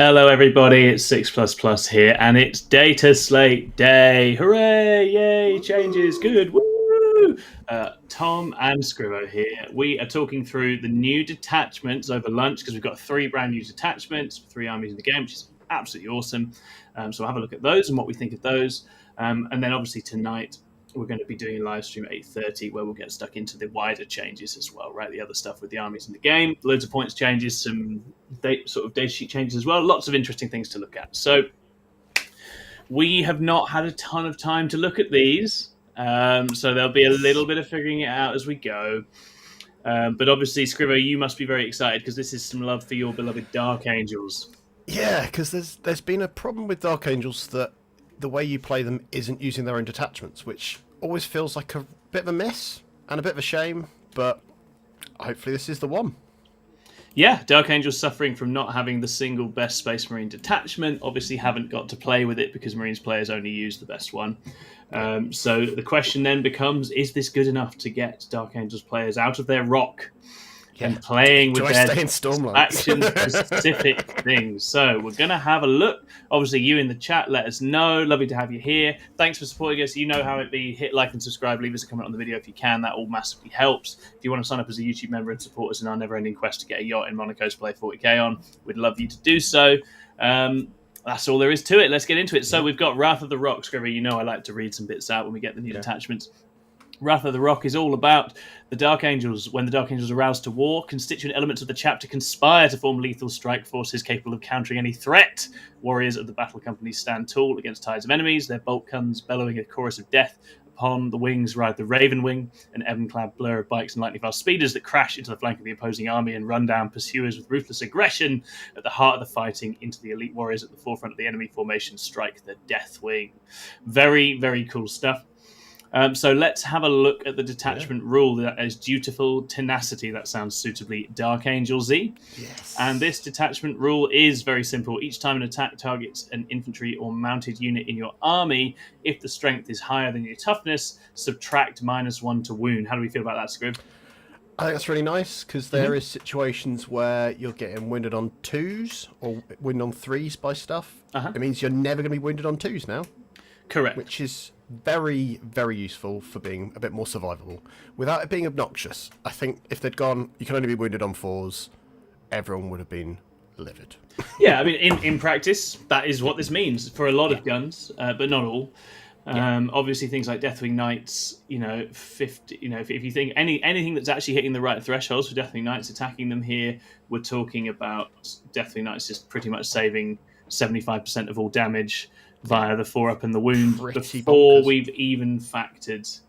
Hello, everybody. It's 6++ here, and it's Dataslate Day. Hooray! Yay! Changes. Good. Woo! Tom and Scrivo here. We are talking through the new detachments over lunch because we've got 3 brand new detachments, 3 armies in the game, which is absolutely awesome. So we'll have a look at those and what we think of those. And then obviously tonight we're going to be doing a live stream at 8:30 where we'll get stuck into the wider changes as well, right? The other stuff with the armies in the game, loads of points changes, some data sheet changes as well, lots of interesting things to look at. So we have not had a ton of time to look at these, so there'll be a little bit of figuring it out as we go. But obviously, Scrivo, you must be very excited because this is some love for your beloved Dark Angels. Yeah, because there's been a problem with Dark Angels that the way you play them isn't using their own detachments, which always feels like a bit of a miss and a bit of a shame, but hopefully this is the one. Yeah, Dark Angels suffering from not having the single best Space Marine detachment. Obviously haven't got to play with it because Marines players only use the best one. So the question then becomes, is this good enough to get Dark Angels players out of their rock and playing with their faction-specific things? So we're going to have a look. Obviously, you in the chat, let us know. Lovely to have you here. Thanks for supporting us. You know how it be. Hit like and subscribe. Leave us a comment on the video if you can. That all massively helps. If you want to sign up as a YouTube member and support us in our never-ending quest to get a yacht in Monaco to play 40k on, we'd love you to do so. That's all there is to it. Let's get into it. So we've got Wrath of the Rock. Scriver, you know I like to read some bits out when we get the new detachments. Wrath of the Rock is all about the Dark Angels. When the Dark Angels are roused to war, constituent elements of the chapter conspire to form lethal strike forces capable of countering any threat. Warriors of the battle companies stand tall against tides of enemies, their bolt guns bellowing a chorus of death. Upon the wings ride the Raven Wing, an ebon-clad blur of bikes and lightning fast speeders that crash into the flank of the opposing army and run down pursuers with ruthless aggression. At the heart of the fighting, into the elite warriors at the forefront of the enemy formation strike the Death Wing. Very, very cool stuff. So let's have a look at the detachment rule that is dutiful tenacity. That sounds suitably Dark Angel-y. Yes. And this detachment rule is very simple. Each time an attack targets an infantry or mounted unit in your army, if the strength is higher than your toughness, subtract -1 to wound. How do we feel about that, Scrib? I think that's really nice because there is situations where you're getting wounded on 2s or wounded on 3s by stuff. It means you're never going to be wounded on 2s now. Correct. Which is very, very useful for being a bit more survivable without it being obnoxious. I think if they'd gone, you can only be wounded on 4s, everyone would have been livid. Yeah, I mean, in practice, that is what this means for a lot of guns, but not all. Obviously, things like Deathwing Knights, 50. If you think anything that's actually hitting the right thresholds for Deathwing Knights, attacking them here, we're talking about Deathwing Knights just pretty much saving 75% of all damage via the 4-up and the wound before we've even factored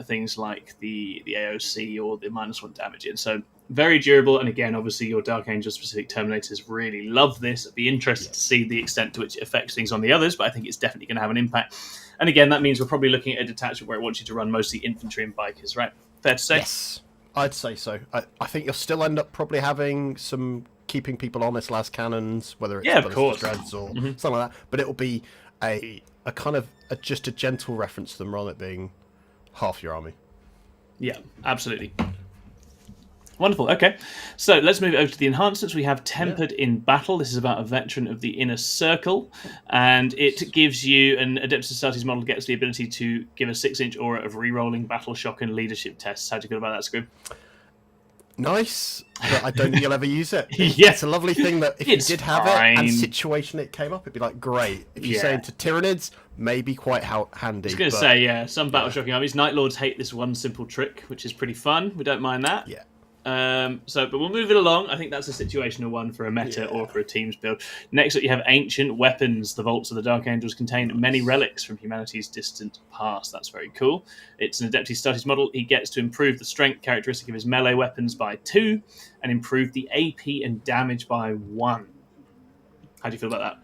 things like the AOC or the -1 damage in. So very durable, and again, obviously your Dark Angel specific Terminators really love this. I'd be interested to see the extent to which it affects things on the others, but I think it's definitely going to have an impact. And again, that means we're probably looking at a detachment where it wants you to run mostly infantry and bikers, right? Fair to say? Yes, I'd say so. I think you'll still end up probably having some keeping people honest las cannons, whether it's dreads or something like that. But it'll be a kind of just a gentle reference to them rather than it being half your army. Yeah, absolutely. Wonderful. Okay, so let's move over to the enhancements. We have Tempered in Battle. This is about a veteran of the Inner Circle, and it gives you an Adeptus Astartes model gets the ability to give a 6-inch aura of re-rolling battle shock and leadership tests. How do you feel about that, Scrib? Nice, but I don't think you'll ever use it. Yeah. It's a lovely thing that if you did have it and situation it came up, it'd be like, great. If you're saying to Tyranids, maybe quite handy. I was going to say, some battle shocking armies. Night Lords hate this one simple trick, which is pretty fun. We don't mind that. Yeah. But we'll move it along. I think that's a situational one for a meta or for a team's build. Next up, you have Ancient Weapons. The vaults of the Dark Angels contain many relics from humanity's distant past. That's very cool. It's an Adeptus Astartes model. He gets to improve the strength characteristic of his melee weapons by 2 and improve the AP and damage by 1. How do you feel about that?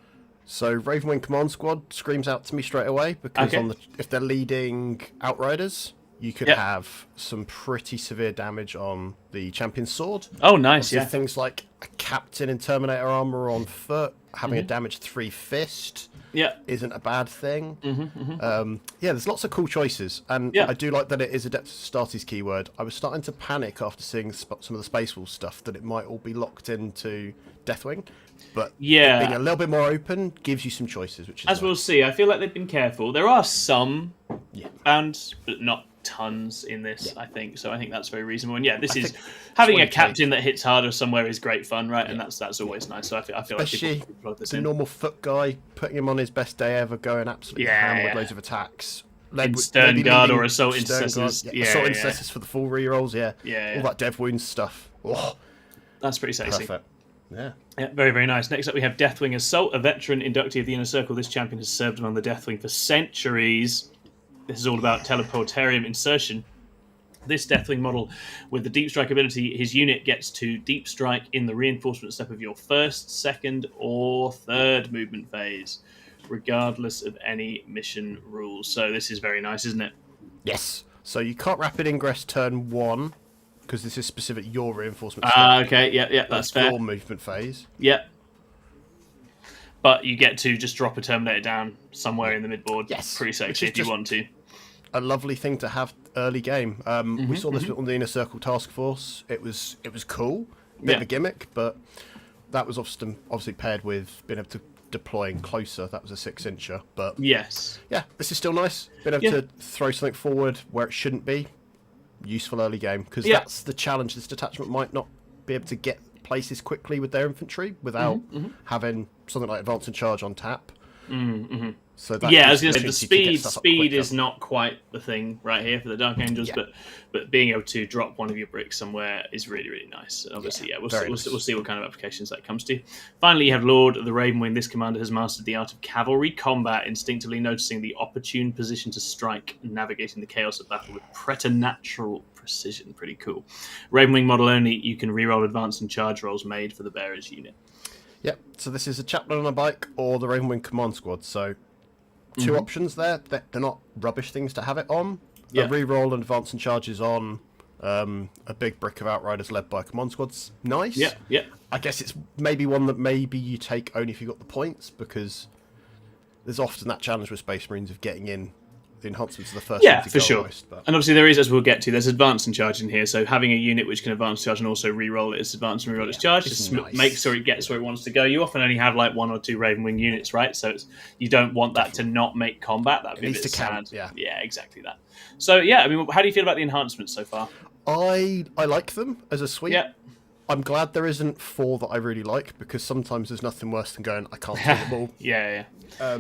So Ravenwing Command Squad screams out to me straight away because if they're leading Outriders, you could have some pretty severe damage on the Champion's Sword. Oh, nice, Obviously, things like a captain in Terminator armor on foot, having a damage 3 fist isn't a bad thing. There's lots of cool choices, and I do like that it is Adeptus Astartes keyword. I was starting to panic after seeing some of the Space Wolf stuff that it might all be locked into Deathwing, but it being a little bit more open gives you some choices, which is as we'll see. I feel like they've been careful. There are some bands, but not tons in this, I think. So I think that's very reasonable. And this is having a captain that hits harder somewhere is great fun, right? And that's always nice. So I feel especially like people plug this in. Normal foot guy, putting him on his best day ever, going absolutely ham with loads of attacks. In Stern Guard or Assault Intercessors. Assault Intercessors for the full rerolls, all that Dev Wounds stuff. Oh, that's pretty sexy. Perfect. Yeah, very, very nice. Next up, we have Deathwing Assault, a veteran inductee of the Inner Circle. This champion has served among the Deathwing for centuries. This is all about teleportarium insertion. This Deathwing model, with the Deep Strike ability, his unit gets to Deep Strike in the reinforcement step of your first, second, or third movement phase, regardless of any mission rules. So this is very nice, isn't it? Yes. So you can't rapid ingress turn 1, because this is specific your reinforcement step. Okay, that's fair. Your movement phase. Yep. But you get to just drop a Terminator down somewhere in the midboard. Yes. Pretty sexy if you want to. A lovely thing to have early game. We saw this on the Inner Circle Task Force. It was cool, bit of a gimmick, but that was obviously paired with being able to deploying closer. That was a 6-incher, but this is still nice. Being able to throw something forward where it shouldn't be. Useful early game, because that's the challenge. This detachment might not be able to get places quickly with their infantry without having something like Advance and Charge on tap. So that I was going to say the speed is not quite the thing right here for the Dark Angels, but being able to drop one of your bricks somewhere is really, really nice. And obviously, we'll see what kind of applications that comes to. Finally, you have Lord of the Ravenwing. This commander has mastered the art of cavalry combat, instinctively noticing the opportune position to strike, navigating the chaos of battle with preternatural precision. Pretty cool. Ravenwing model only. You can reroll Advance and Charge rolls made for the bearer's unit. Yep. So this is a chaplain on a bike or the Ravenwing Command Squad. So 2 options there. They're not rubbish things to have it on. A reroll and Advance and Charges on. A big brick of Outriders led by Command Squad's nice. Yeah. I guess it's maybe one that maybe you take only if you got the points, because there's often that challenge with Space Marines of getting in the enhancements of the first. For sure. And obviously there is, as we'll get to, there's Advance and Charge in here, so having a unit which can Advance Charge and also re-roll its Advance and re-roll its Charge just makes sure it gets where it wants to go. You often only have like 1 or 2 Ravenwing units, right? So you don't want that to not make combat. That would be a bit sad. Yeah, exactly that. So I mean, how do you feel about the enhancements so far? I like them as a suite. Yeah. I'm glad there isn't 4 that I really like, because sometimes there's nothing worse than going, I can't kill them all.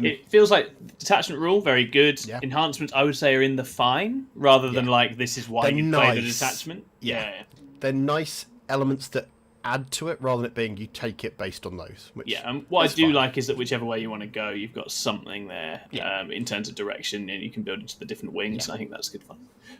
It feels like detachment rule, very good. Enhancements, I would say, are in the fine, rather than like, this is why you play the detachment. They're nice elements that add to it, rather than it being you take it based on those. And what I do like is that whichever way you want to go, you've got something there in terms of direction, and you can build into the different wings. I think that's good fun.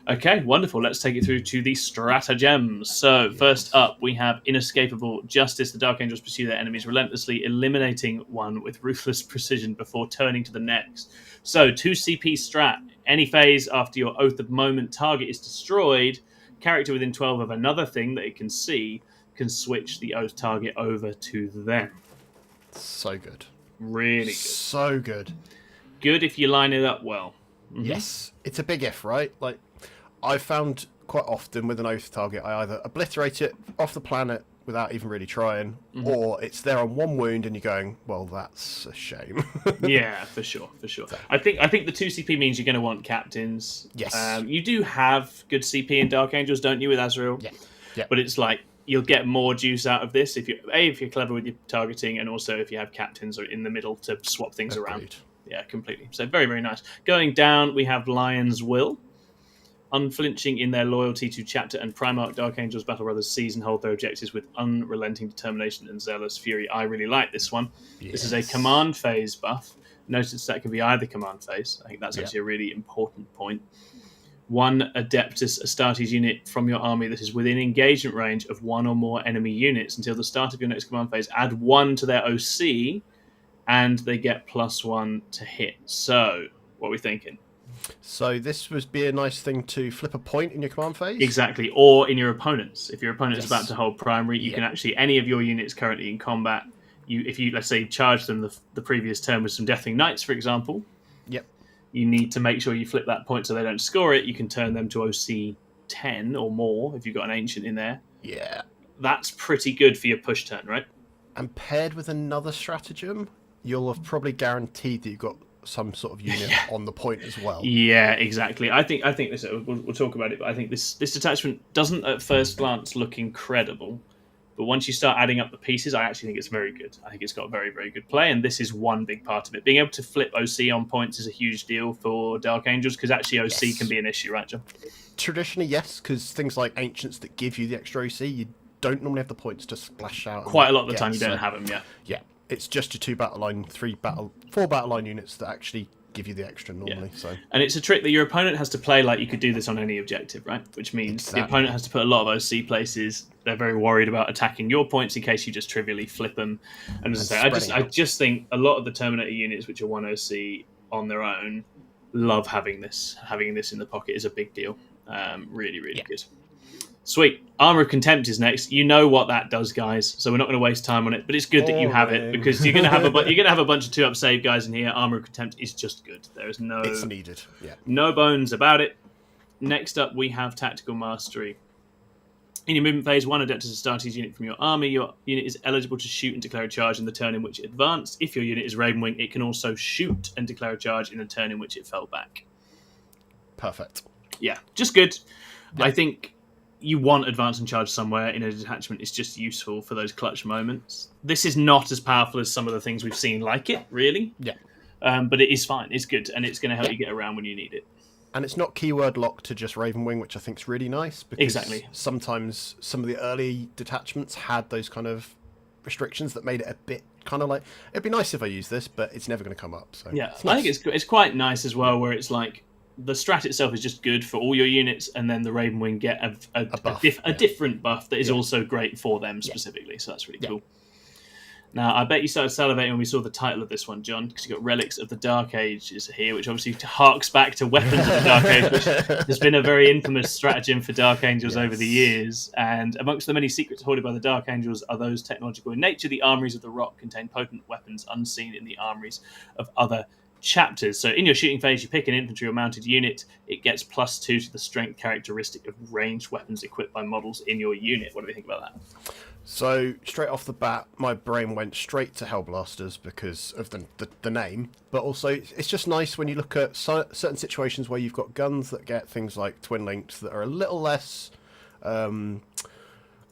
Okay, wonderful. Let's take it through to the stratagems. So first up, we have Inescapable Justice. The Dark Angels pursue their enemies relentlessly, eliminating one with ruthless precision before turning to the next. So 2 CP strat. Any phase after your Oath of Moment target is destroyed, character within 12 of another thing that it can see can switch the Oath target over to them. So good. Really good. So good. Good if you line it up well. Yes. It's a big if, right? Like, I've found quite often with an Oath target, I either obliterate it off the planet without even really trying, or it's there on 1 wound and you're going, well, that's a shame. For sure. I think the 2 CP means you're going to want captains. Yes. You do have good CP in Dark Angels, don't you, with Azrael? Yeah. But it's like, you'll get more juice out of this if you're clever with your targeting, and also if you have captains or in the middle to swap things around. Yeah, completely. So very, very nice. Going down, we have Lion's Will. Unflinching in their loyalty to Chapter and Primarch, Dark Angels Battle Brothers seize and hold their objectives with unrelenting determination and zealous fury. I really like this one. Yes. This is a command phase buff. Notice that can be either command phase. I think that's actually a really important point. 1 Adeptus Astartes unit from your army that is within engagement range of 1 or more enemy units until the start of your next command phase. Add 1 to their OC, and they get +1 to hit. So, what are we thinking? So this would be a nice thing to flip a point in your command phase? Exactly, or in your opponent's. If your opponent is about to hold primary, you can actually, any of your units currently in combat, if you, let's say, charge them the previous turn with some Deathwing Knights, for example, you need to make sure you flip that point so they don't score it. You can turn them to OC 10 or more if you've got an Ancient in there. Yeah. That's pretty good for your push turn, right? And paired with another stratagem, you'll have probably guaranteed that you've got some sort of unit on the point as well. Yeah, exactly. I think this. We'll talk about it, but I think this detachment doesn't at first glance look incredible, but once you start adding up the pieces, I actually think it's very good. I think it's got very, very good play, and this is one big part of it. Being able to flip OC on points is a huge deal for Dark Angels, because actually OC can be an issue, right, John? Traditionally, yes, because things like Ancients that give you the extra OC, you don't normally have the points to splash out. Quite a lot of the time, you don't have them. Yeah. It's just your 2 battle line, 4 battle line units that actually give you the extra normally. So, and it's a trick that your opponent has to play like you could do this on any objective, right? Which means the opponent has to put a lot of OC places. They're very worried about attacking your points in case you just trivially flip them. And as I say, I just think a lot of the Terminator units, which are 1 OC on their own, love having this. Having this in the pocket is a big deal. Really, really good. Sweet. Armor of Contempt is next. You know what that does, guys. So we're not going to waste time on it. But it's good that you have it, because you're going to have a bunch of 2-up save guys in here. Armor of Contempt is just good. There is it's needed. No bones about it. Next up, we have Tactical Mastery. In your movement phase, 1 Adeptus Astartes unit from your army. Your unit is eligible to shoot and declare a charge in the turn in which it advanced. If your unit is Ravenwing, it can also shoot and declare a charge in the turn in which it fell back. Perfect. Yeah, just good. Yeah. I think you want advance and charge somewhere in a detachment. It's just useful for those clutch moments. This is not as powerful as some of the things we've seen like it, really. Yeah. But it is fine. It's good, and it's going to help you get around when you need it. And it's not keyword locked to just Ravenwing, which I think is really nice. Because sometimes some of the early detachments had those kind of restrictions that made it a bit kind of like, it'd be nice if I use this, but it's never going to come up. So yeah, I think it's quite nice as well, where it's like, the strat itself is just good for all your units, and then the Ravenwing get a different buff that is also great for them specifically. So that's really cool. Now, I bet you started salivating when we saw the title of this one, John, because you've got Relics of the Dark Ages here, which obviously harks back to Weapons of the Dark Age, which has been a very infamous stratagem for Dark Angels over the years. And amongst the many secrets hoarded by the Dark Angels are those technological in nature. The armories of the Rock contain potent weapons unseen in the armories of other chapters. So in your shooting phase, you pick an infantry or mounted unit. It gets +2 to the strength characteristic of ranged weapons equipped by models in your unit. What do we think about that? So straight off the bat, my brain went straight to Hellblasters because of the name, but also it's just nice when you look at certain situations where you've got guns that get things like twin linked that are a little less kind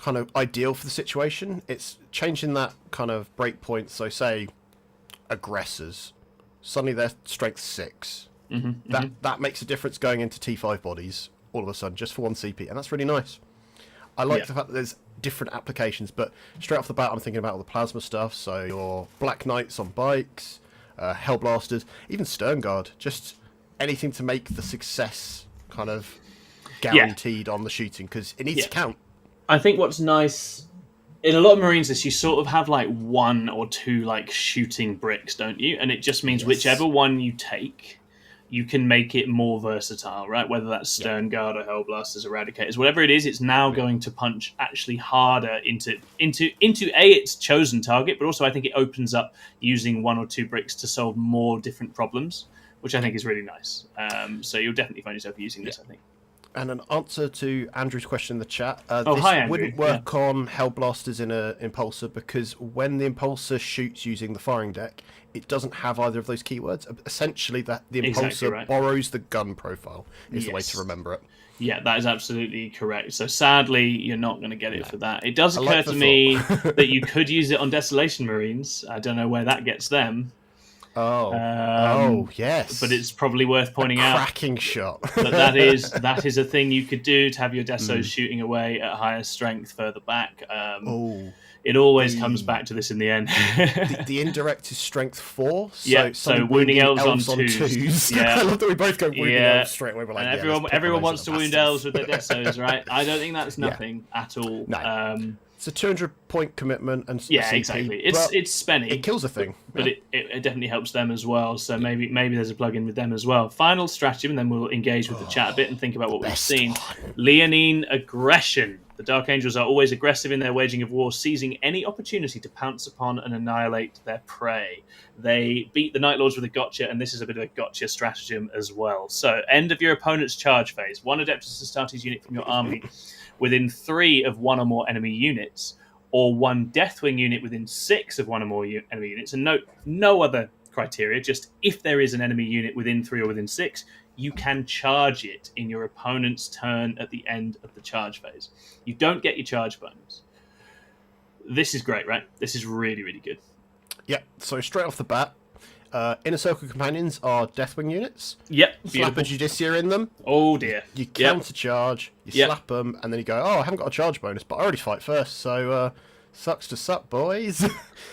of ideal for the situation. It's changing that kind of breakpoint. So say aggressors, suddenly they're strength 6. That makes a difference going into T5 bodies all of a sudden, just for 1 CP, and that's really nice. I like the fact that there's different applications, but straight off the bat, I'm thinking about all the plasma stuff. So your Black Knights on bikes, Hellblasters, even Sternguard, just anything to make the success kind of guaranteed on the shooting, because it needs to count. I think what's nice in a lot of Marines is you sort of have like 1 or 2 like shooting bricks, don't you? And it just means whichever one you take, you can make it more versatile, right? Whether that's Sternguard or Hellblasters, Eradicators, whatever it is, it's now going to punch actually harder into its chosen target, but also I think it opens up using 1 or 2 bricks to solve more different problems, which I think is really nice. So you'll definitely find yourself using this, I think. And an answer to Andrew's question in the chat. Hi, this Andrew. wouldn't work on Hellblasters in an Impulsor, because when the Impulsor shoots using the firing deck, it doesn't have either of those keywords. Essentially, the Impulsor borrows the gun profile, is the way to remember it. Yeah, that is absolutely correct. So sadly, you're not going to get it for that. It does occur to me that you could use it on Desolation Marines. I don't know where that gets them. Yes. But it's probably worth pointing out. Cracking shot. But that is a thing you could do to have your Desos shooting away at higher strength further back. It always comes back to this in the end. the indirect is strength 4. So wounding elves on 2s. Yeah. I love that we both go wounding elves straight away. We're like, and everyone wants to wound elves with their Desos, right? I don't think that's nothing at all. No. It's a 200-point commitment and yeah, CP, exactly. It's spenny. It kills a thing, but it definitely helps them as well. So maybe there's a plug-in with them as well. Final strategy, and then we'll engage with the chat a bit and think about what we've seen. Leonine aggression. The Dark Angels are always aggressive in their waging of war, seizing any opportunity to pounce upon and annihilate their prey. They beat the Night Lords with a gotcha, and this is a bit of a gotcha stratagem as well. So, end of your opponent's charge phase. One Adeptus Astartes unit from your army within 3 of one or more enemy units, or one Deathwing unit within 6 of one or more enemy units. And note, no other criteria, just if there is an enemy unit within 3 or within 6, you can charge it in your opponent's turn at the end of the charge phase. You don't get your charge bonus. This is great, right? This is really, really good. Yeah, so straight off the bat, Inner Circle Companions are Deathwing units. Yep. Slap a Judicia in them. Oh, dear. You counter-charge, you slap them, and then you go, oh, I haven't got a charge bonus, but I already fight first, so sucks to suck, boys.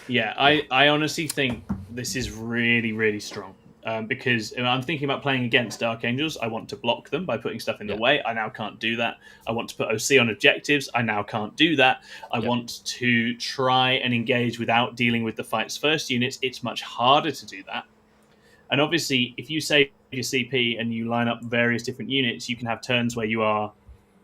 Yeah, I honestly think this is really, really strong. Because I'm thinking about playing against Dark Angels. I want to block them by putting stuff in the way. I now can't do that. I want to put OC on objectives. I now can't do that. I want to try and engage without dealing with the fight's first units. It's much harder to do that. And obviously, if you save your CP and you line up various different units, you can have turns where you are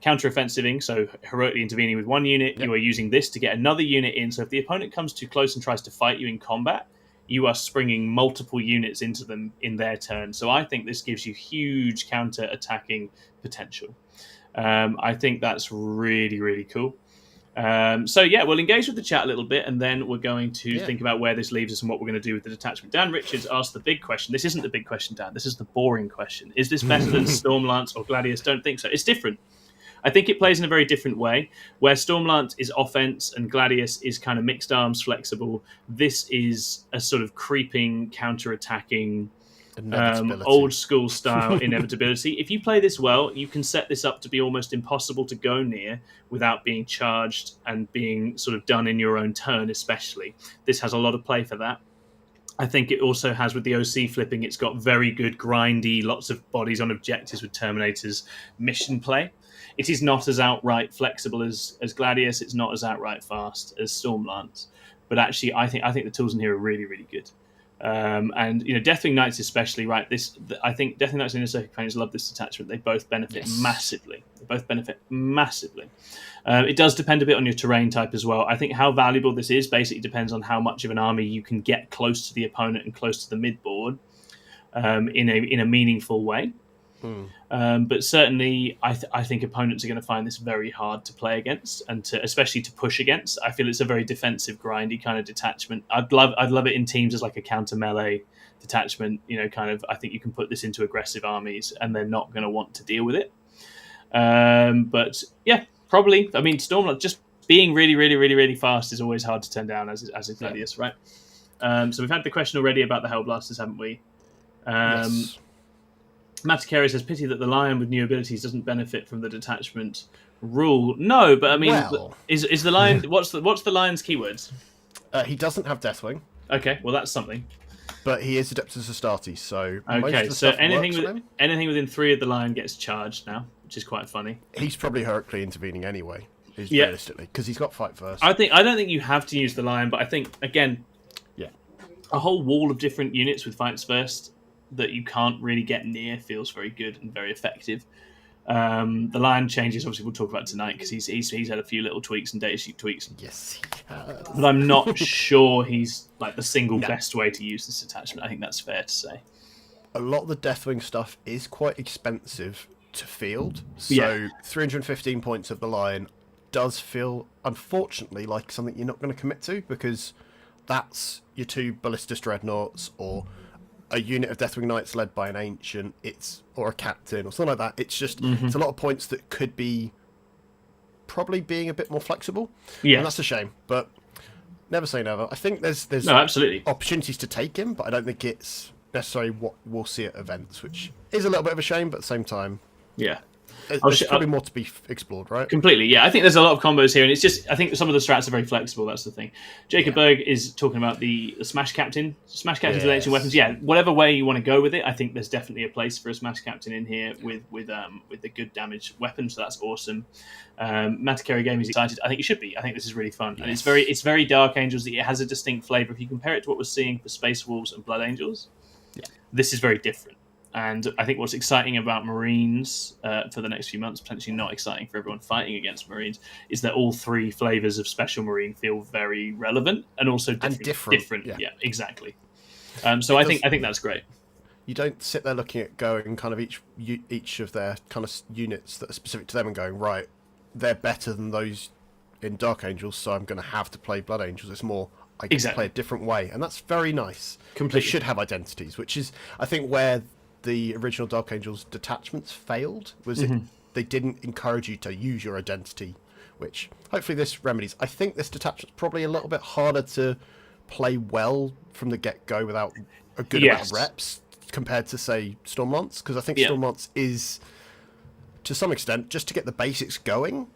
counter-offensiving, so heroically intervening with one unit. You are using this to get another unit in. So if the opponent comes too close and tries to fight you in combat, you are springing multiple units into them in their turn. So I think this gives you huge counter-attacking potential. I think that's really, really cool. So yeah, we'll engage with the chat a little bit, and then we're going to think about where this leaves us and what we're going to do with the detachment. Dan Richards asked the big question. This isn't the big question, Dan. This is the boring question. Is this better than Stormlance or Gladius? Don't think so. It's different. I think it plays in a very different way, where Stormlance is offense and Gladius is kind of mixed arms, flexible. This is a sort of creeping, counter-attacking, old school style inevitability. If you play this well, you can set this up to be almost impossible to go near without being charged and being sort of done in your own turn, especially. This has a lot of play for that. I think it also has, with the OC flipping, it's got very good grindy, lots of bodies on objectives with Terminators mission play. It is not as outright flexible as Gladius. It's not as outright fast as Stormlance. But actually, I think the tools in here are really, really good. And Deathwing Knights especially, right? I think Deathwing Knights and Inner Circle Companions love this attachment. They both benefit massively. It does depend a bit on your terrain type as well. I think how valuable this is basically depends on how much of an army you can get close to the opponent and close to the midboard in a meaningful way. But certainly, I think opponents are going to find this very hard to play against, and especially to push against. I feel it's a very defensive, grindy kind of detachment. I'd love it in teams as like a counter melee detachment. I think you can put this into aggressive armies, and they're not going to want to deal with it. But yeah, probably. I mean, Stormlord just being really, really, really, really fast is always hard to turn down as is Gladius, right? So we've had the question already about the Hellblasters, haven't we? Yes. Matakeri says, pity that the Lion with new abilities doesn't benefit from the detachment rule. No, but I mean, is the Lion... what's the Lion's keywords? He doesn't have Deathwing. Okay, well, that's something. But he is Adeptus Astartes, so... Okay, so anything within 3 of the Lion gets charged now, which is quite funny. He's probably heroically intervening anyway, realistically, because he's got fight first. I don't think you have to use the Lion, but I think, again, a whole wall of different units with fights first that you can't really get near feels very good and very effective. The Lion changes, obviously, we'll talk about tonight because he's had a few little tweaks and data sheet tweaks. Yes, he has. But I'm not sure he's like the single best way to use this attachment. I think that's fair to say. A lot of the Deathwing stuff is quite expensive to field, so 315 points of the Lion does feel, unfortunately, like something you're not going to commit to, because that's your 2 Ballistus Dreadnoughts or a unit of Deathwing Knights led by an Ancient, or a Captain, or something like that. It's just it's a lot of points that could be probably being a bit more flexible. Yeah, and that's a shame. But never say never. I think there's absolutely opportunities to take him, but I don't think it's necessarily what we'll see at events, which is a little bit of a shame. But at the same time, There's probably more to be explored, right? Completely, yeah. I think there's a lot of combos here, and it's just I think some of the strats are very flexible. That's the thing. Jacob Berg is talking about the Smash Captain with ancient weapons. Yeah, whatever way you want to go with it, I think there's definitely a place for a Smash Captain in here with the good damage weapon. So that's awesome. Matakeri Game is excited. I think it should be. I think this is really fun, and it's very Dark Angels. It has a distinct flavor. If you compare it to what we're seeing for Space Wolves and Blood Angels, this is very different. And I think what's exciting about Marines for the next few months, potentially not exciting for everyone fighting against Marines, is that all three flavors of Special Marine feel very relevant and also different. Yeah, exactly. So I think that's great. You don't sit there looking at going kind of each of their kind of units that are specific to them and going, right, they're better than those in Dark Angels, so I'm going to have to play Blood Angels. It's more I get to play a different way, and that's very nice. Completely. They should have identities, which is I think where the original Dark Angels detachments failed was they didn't encourage you to use your identity, which hopefully this remedies. I think this detachment's probably a little bit harder to play well from the get-go without a good amount of reps compared to, say, Stormlance, because I think Stormlance is, to some extent, just to get the basics going,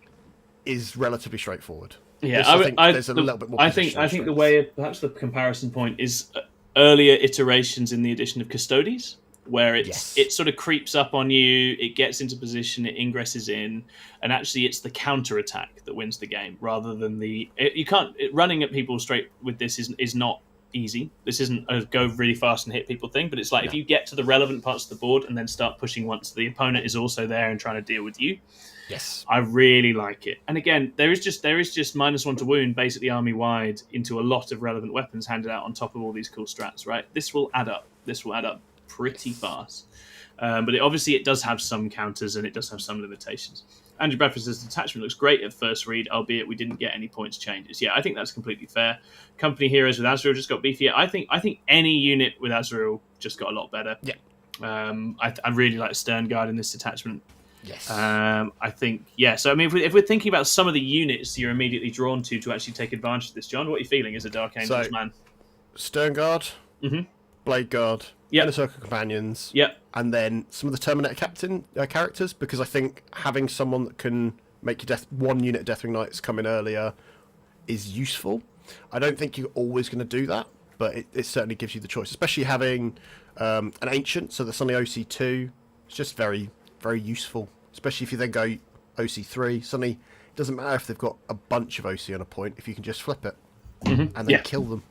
is relatively straightforite. Yeah, I think there's a little bit more. I think the way, perhaps the comparison point is earlier iterations in the addition of Custodes, where it sort of creeps up on you, it gets into position, it ingresses in, and actually it's the counter attack that wins the game rather than running at people straight with this is not easy. This isn't a go really fast and hit people thing, but it's like if you get to the relevant parts of the board and then start pushing once the opponent is also there and trying to deal with you. Yes, I really like it. And again, there is just -1 to wound basically army wide into a lot of relevant weapons handed out on top of all these cool strats. Right, this will add up pretty fast, but it does have some counters and it does have some limitations. Andrew Bradford says Detachment looks great at first read, albeit we didn't get any points changes. Yeah, I think that's completely fair. Company heroes with Azrael just got beefier. I think any unit with Azrael just got a lot better. Yeah, I really like Stern Guard in this detachment. Yes. I think so. I mean, if we're thinking about some of the units you're immediately drawn to actually take advantage of this, John, what are you feeling as a Dark Angels man? Stern Guard, Blade Guard, Inner Circle Companions, and then some of the Terminator Captain characters, because I think having someone that can make your one unit of Deathwing Knights come in earlier is useful. I don't think you're always going to do that, but it certainly gives you the choice, especially having an Ancient, so that's only OC2. It's just very, very useful, especially if you then go OC3. Suddenly, it doesn't matter if they've got a bunch of OC on a point, if you can just flip it. And then kill them.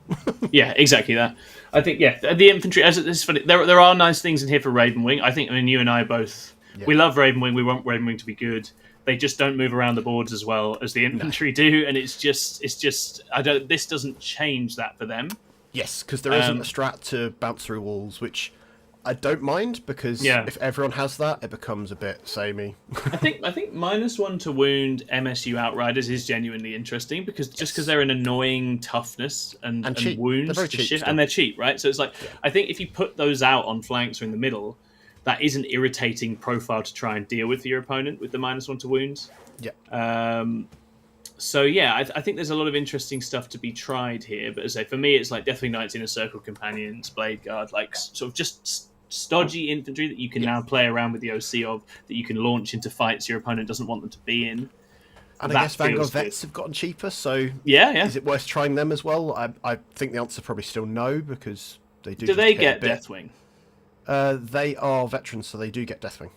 Yeah, exactly that. I think the infantry. As it's funny, there are nice things in here for Ravenwing. I mean, you and I both we love Ravenwing. We want Ravenwing to be good. They just don't move around the boards as well as the infantry do, and it's just. This doesn't change that for them. Yes, because there isn't a strat to bounce through walls, which I don't mind, because if everyone has that, it becomes a bit samey. I think -1 to wound MSU Outriders is genuinely interesting, because they're an annoying toughness and wounds to shift, and they're cheap, right? So it's like I think if you put those out on flanks or in the middle, that is an irritating profile to try and deal with for your opponent with the -1 to wounds. Yeah. I think there's a lot of interesting stuff to be tried here. But as I say, for me, it's like Deathwing Knights, Inner Circle Companions, Blade Guard, like sort of just stodgy infantry that you can now play around with the OC of, that you can launch into fights your opponent doesn't want them to be in. And I guess Vanguard Vets have gotten cheaper, so is it worth trying them as well? I think the answer is probably still no, because they do. Do they get Deathwing? They are veterans, so they do get Deathwing.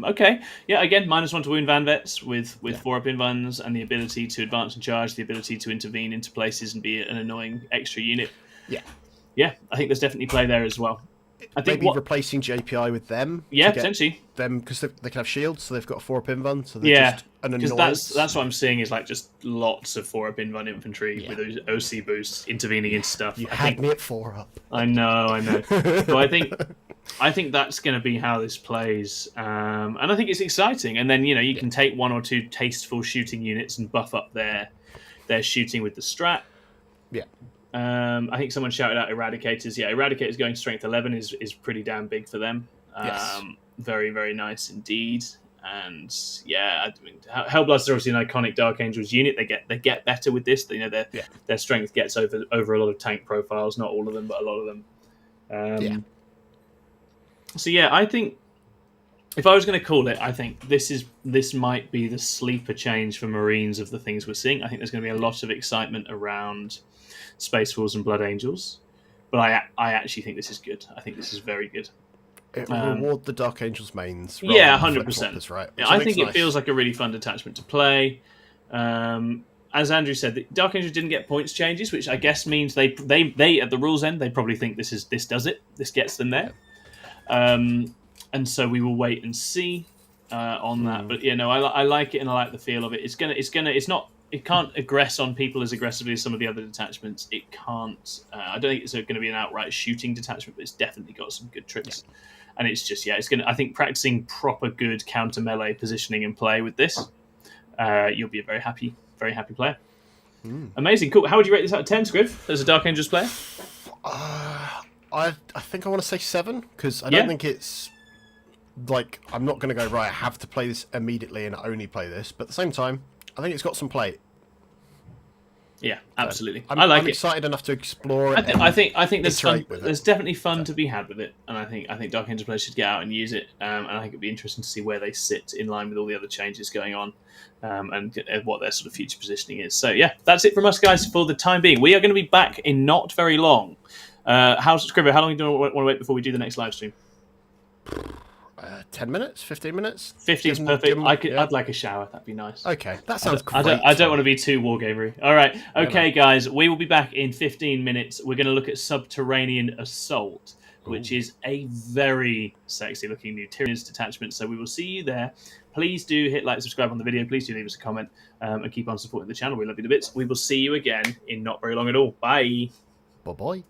Okay. Yeah, again, -1 to wound Van Vets with 4-up invuns and the ability to advance and charge, the ability to intervene into places and be an annoying extra unit. Yeah, I think there's definitely play there as well. I think maybe replacing JPI with them. Potentially. Them, because they can have shields, so they've got a 4-up invun, so they're just an annoyance. That's what I'm seeing is like just lots of 4-up invun infantry with those OC boosts intervening in stuff. You had me at 4-up. I know. So I think that's going to be how this plays, and I think it's exciting. And then you can take 1 or 2 tasteful shooting units and buff up their shooting with the strat. Yeah. I think someone shouted out Eradicators. Yeah, Eradicators going strength 11 is pretty damn big for them. Very, very nice indeed. And I mean, Hellblasters are obviously an iconic Dark Angels unit. They get better with this. Their strength gets over a lot of tank profiles. Not all of them, but a lot of them. So I think If I was going to call it, I think this might be the sleeper change for Marines of the things we're seeing. I think there's going to be a lot of excitement around Space Wolves and Blood Angels, but I actually think this is good. I think this is very good. It will reward the Dark Angels mains. Yeah, 100%. Right? Yeah, I think it feels like a really fun detachment to play. As Andrew said, the Dark Angels didn't get points changes, which I guess means they at the rules end they probably think this does it. This gets them there. And so we will wait and see on that. But I like it and I like the feel of it. It can't aggress on people as aggressively as some of the other detachments. It can't. I don't think it's going to be an outright shooting detachment, but it's definitely got some good tricks. Yeah. And it's just it's going to. I think practicing proper good counter melee positioning and play with this, you'll be a very happy player. Amazing, cool. How would you rate this out of 10, Scriv, as a Dark Angels player? I think I want to say 7 because I don't think it's. Like, I'm not going to go, right, I have to play this immediately and only play this. But at the same time, I think it's got some play. Yeah, absolutely. I'm excited enough to explore it. I think there's fun. There's definitely fun to be had with it. And I think Dark Angel players should get out and use it. And I think it'd be interesting to see where they sit in line with all the other changes going on. And what their sort of future positioning is. So, yeah, that's it from us, guys, for the time being. We are going to be back in not very long. Scrivo, how long do you want to wait before we do the next live stream? 10 minutes? 15 minutes? 15 is perfect. I'd like a shower. That'd be nice. Okay, that sounds great. I don't want to be too wargamery. All right. Okay, guys, we will be back in 15 minutes. We're going to look at Subterranean Assault, which is a very sexy-looking new Tyrannus detachment. So we will see you there. Please do hit like, subscribe on the video. Please do leave us a comment and keep on supporting the channel. We love you to bits. We will see you again in not very long at all. Bye. Bye-bye.